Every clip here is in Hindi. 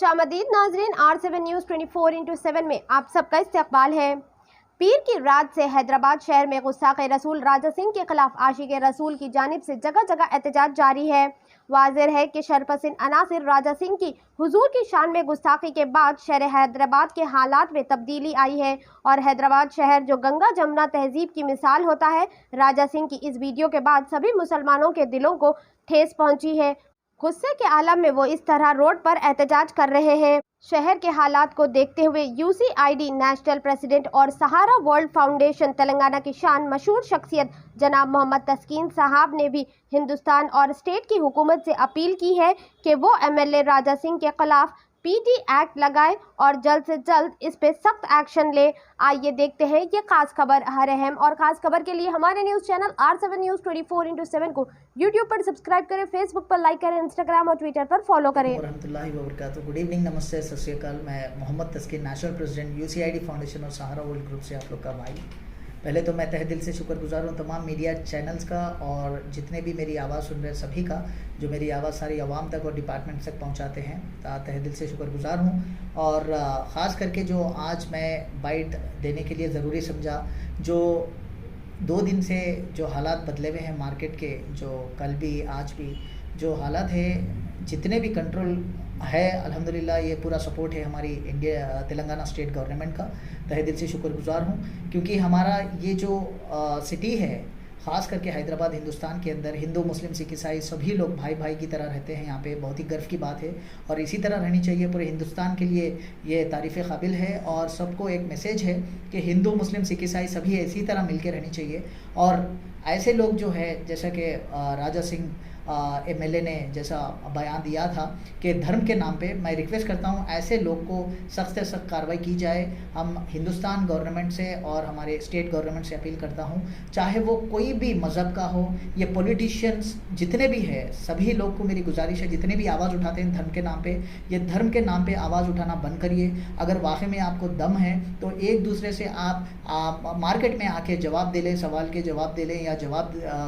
खुशामदीद नाजरीन, R7 न्यूज़ 24/7 में आप सबका इस्तकबाल है। पीर की रात से हैदराबाद शहर में गुस्ताखे रसूल राजा सिंह के खिलाफ आशिक रसूल की जानिब से जगह जगह एहतजाज जारी है। वाज़ेह है कि शरपसंद अनासिर राजा सिंह की हुजूर की शान में गुस्ताखी के बाद शहर हैदराबाद के हालात में तब्दीली आई है और हैदराबाद शहर जो गंगा जमुना तहजीब की मिसाल होता है, राजा सिंह की इस वीडियो के बाद सभी मुसलमानों के दिलों को ठेस पहुंची है। गुस्से के आलम में वो इस तरह रोड पर एहतजाज कर रहे हैं। शहर के हालात को देखते हुए UCID नेशनल प्रेसिडेंट और सहारा वर्ल्ड फाउंडेशन तेलंगाना की शान मशहूर शख्सियत जनाब मोहम्मद तस्कीन साहब ने भी हिंदुस्तान और स्टेट की हुकूमत से अपील की है कि वो MLA राजा सिंह के खिलाफ PD एक्ट लगाए और जल्द से जल्द इस पे सख्त एक्शन ले। आइए देखते हैं ये खास खबर। हर अहम और ख़ास खबर के लिए हमारे न्यूज़ चैनल R7 न्यूज़ 24/7 को YouTube पर सब्सक्राइब करें, Facebook पर लाइक करें, Instagram और Twitter पर फॉलो करें। वरहमतुल्लाहि वबरकातुहू। गुड इवनिंग, नमस्ते, सत श्री अकाल। मैं मोहम्मद तस्कीन, नेशनल प्रेसिडेंट UCID फाउंडेशन और सहारा वर्ल्ड ग्रुप से आप लोग का भाई। पहले तो मैं तहे दिल से शुक्रगुजार हूँ तमाम मीडिया चैनल्स का और जितने भी मेरी आवाज़ सुन रहे सभी का, जो मेरी आवाज़ सारी आवाम तक और डिपार्टमेंट तक पहुँचाते हैं। तहे दिल से शुक्रगुजार हूँ और ख़ास करके जो आज मैं बाइट देने के लिए ज़रूरी समझा, जो 2 दिन से जो हालात बदले हुए हैं मार्केट के, जो कल भी आज भी जो हालात है, जितने भी कंट्रोल है अल्हम्दुलिल्लाह ये पूरा सपोर्ट है हमारी इंडिया तेलंगाना स्टेट गवर्नमेंट का। तहे दिल से शुक्रगुजार हूँ क्योंकि हमारा ये जो सिटी है, ख़ास करके हैदराबाद हिंदुस्तान के अंदर हिंदू मुस्लिम सिख ईसाई सभी लोग भाई भाई की तरह रहते हैं यहाँ पे। बहुत ही गर्व की बात है और इसी तरह रहनी चाहिए। पूरे हिंदुस्तान के लिए ये तारीफ़ काबिल है और सबको एक मैसेज है कि हिंदू मुस्लिम सिख ईसाई सभी इसी तरह मिल के रहनी चाहिए। और ऐसे लोग जो है, जैसा कि राजा सिंह MLA ने जैसा बयान दिया था कि धर्म के नाम पे, मैं रिक्वेस्ट करता हूँ ऐसे लोग को सख्त से सख्त कार्रवाई की जाए। हम हिंदुस्तान गवर्नमेंट से और हमारे स्टेट गवर्नमेंट से अपील करता हूँ, चाहे वो कोई भी मज़हब का हो, ये पॉलिटिशियंस जितने भी है, सभी लोग को मेरी गुजारिश है, जितने भी आवाज़ उठाते हैं धर्म के नाम पे, ये धर्म के नाम पे आवाज़ उठाना बंद करिए। अगर वाकई में आपको दम है तो एक दूसरे से आप मार्केट में आके जवाब दे लें, सवाल के जवाब दे लें या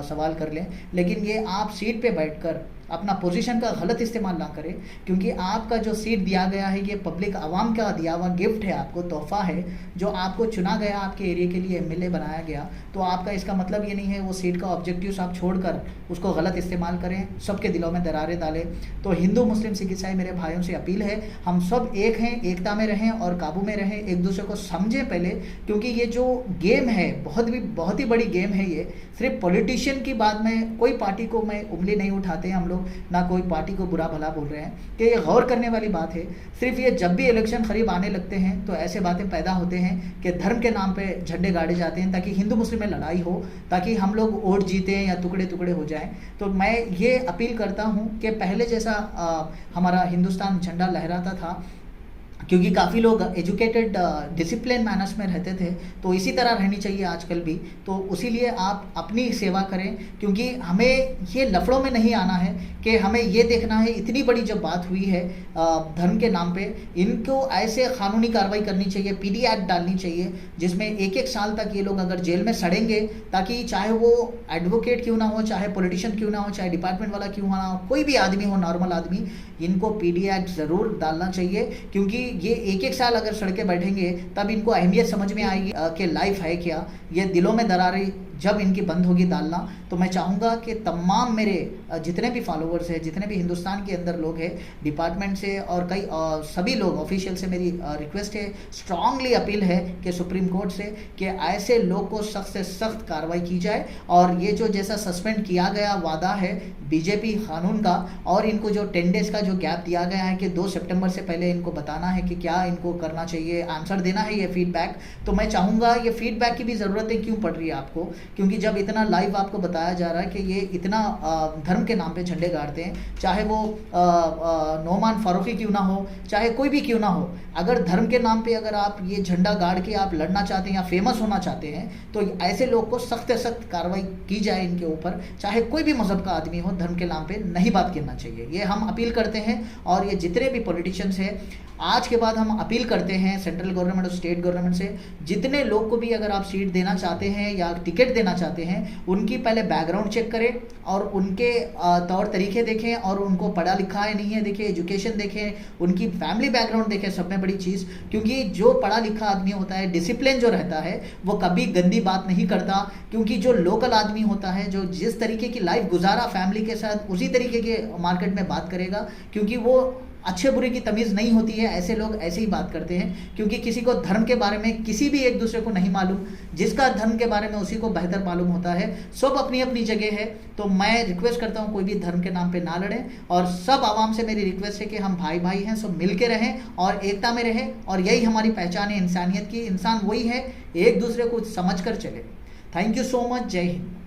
सवाल कर लें, लेकिन ये आप सीट पे बैठकर अपना पोजीशन का गलत इस्तेमाल ना करें। क्योंकि आपका जो सीट दिया गया है ये पब्लिक आवाम का दिया हुआ गिफ्ट है, आपको तोहफा है, जो आपको चुना गया, आपके एरिया के लिए MLA बनाया गया। तो आपका इसका मतलब ये नहीं है वो सीट का ऑब्जेक्टिव्स आप छोड़कर उसको गलत इस्तेमाल करें, सबके दिलों में दरारें डालें। तो हिंदू मुस्लिम सिख ईसाई मेरे भाइयों से अपील है, हम सब एक हैं, एकता में रहें और काबू में रहें, एक दूसरे को समझें पहले। क्योंकि ये जो गेम है बहुत ही बड़ी गेम है। ये सिर्फ पॉलिटिशियन की बात में, कोई पार्टी को मैं उंगली नहीं उठाते हैं हम लोग, ना कोई पार्टी को बुरा भला बोल रहे हैं कि ये गौर करने वाली बात है। सिर्फ ये जब भी इलेक्शन करीब आने लगते हैं तो ऐसे बातें पैदा होते हैं कि धर्म के नाम पे झंडे गाड़े जाते हैं ताकि हिंदू मुस्लिम में लड़ाई हो, ताकि हम लोग वोट जीतें या टुकड़े टुकड़े हो जाएं। तो मैं ये अपील करता हूँ कि पहले जैसा हमारा हिंदुस्तान झंडा लहराता था, क्योंकि काफ़ी लोग एजुकेटेड डिसिप्लिन मैनर्स में रहते थे, तो इसी तरह रहनी चाहिए आजकल भी। तो उसी लिए आप अपनी सेवा करें, क्योंकि हमें ये लफड़ों में नहीं आना है कि हमें ये देखना है। इतनी बड़ी जब बात हुई है धर्म के नाम पे, इनको ऐसे कानूनी कार्रवाई करनी चाहिए, PD एक्ट डालनी चाहिए जिसमें 1-1 साल तक ये लोग अगर जेल में सड़ेंगे, ताकि चाहे वो एडवोकेट क्यों ना हो, चाहे पॉलिटिशियन क्यों ना हो, चाहे डिपार्टमेंट वाला क्यों ना हो, कोई भी आदमी हो, नॉर्मल आदमी, इनको PD एक्ट ज़रूर डालना चाहिए। क्योंकि ये 1-1 साल अगर सड़के बैठेंगे तब इनको अहमियत समझ में आएगी कि लाइफ है क्या। ये दिलों में दरारें जब इनकी बंद होगी डालना, तो मैं चाहूँगा कि तमाम मेरे जितने भी फॉलोअर्स हैं, जितने भी हिंदुस्तान के अंदर लोग हैं, डिपार्टमेंट से और कई सभी लोग ऑफिशियल से मेरी रिक्वेस्ट है, स्ट्रांगली अपील है कि सुप्रीम कोर्ट से कि ऐसे लोग को सख्त से सख्त कार्रवाई की जाए। और ये जो जैसा सस्पेंड किया गया वादा है BJP कानून का, और इनको जो 10 डेज़ का जो गैप दिया गया है कि 2 सितंबर से पहले इनको बताना है कि क्या इनको करना चाहिए, आंसर देना है, ये फीडबैक। तो मैं चाहूँगा ये फीडबैक की भी ज़रूरतें क्यों पड़ रही है आपको, क्योंकि जब इतना लाइव आपको बताया जा रहा है कि ये इतना धर्म के नाम पे झंडे गाड़ते हैं, चाहे वो नोमान फारूकी क्यों ना हो, चाहे कोई भी क्यों ना हो, अगर धर्म के नाम पे अगर आप ये झंडा गाड़ के आप लड़ना चाहते हैं या फेमस होना चाहते हैं, तो ऐसे लोग को सख्त से सख्त कार्रवाई की जाए इनके ऊपर। चाहे कोई भी मजहब का आदमी हो, धर्म के नाम पे नहीं बात करना चाहिए, ये हम अपील करते हैं। और ये जितने भी पॉलिटिशियंस हैं, आज के बाद हम अपील करते हैं सेंट्रल गवर्नमेंट और स्टेट गवर्नमेंट से, जितने लोग को भी अगर आप सीट देना चाहते हैं या टिकट अपडेट देना चाहते हैं उनकी पहले बैकग्राउंड चेक करें और उनके तौर तरीके देखें और उनको पढ़ा लिखा है नहीं है देखें, एजुकेशन देखें, उनकी फैमिली बैकग्राउंड देखें, सब में बड़ी चीज़। क्योंकि जो पढ़ा लिखा आदमी होता है, डिसिप्लिन जो रहता है, वो कभी गंदी बात नहीं करता। क्योंकि जो लोकल आदमी होता है, जो जिस तरीके की लाइफ गुजारा फैमिली के साथ, उसी तरीके के मार्केट में बात करेगा। क्योंकि वो अच्छे बुरे की तमीज़ नहीं होती है, ऐसे लोग ऐसे ही बात करते हैं। क्योंकि किसी को धर्म के बारे में किसी भी एक दूसरे को नहीं मालूम, जिसका धर्म के बारे में उसी को बेहतर मालूम होता है। सब अपनी अपनी जगह है। तो मैं रिक्वेस्ट करता हूँ कोई भी धर्म के नाम पे ना लड़ें, और सब आवाम से मेरी रिक्वेस्ट है कि हम भाई भाई हैं, सब मिल के रहें और एकता में रहें। और यही हमारी पहचान है इंसानियत की। इंसान वही है, एक दूसरे को समझ कर चले। Thank you so much. जय हिंद।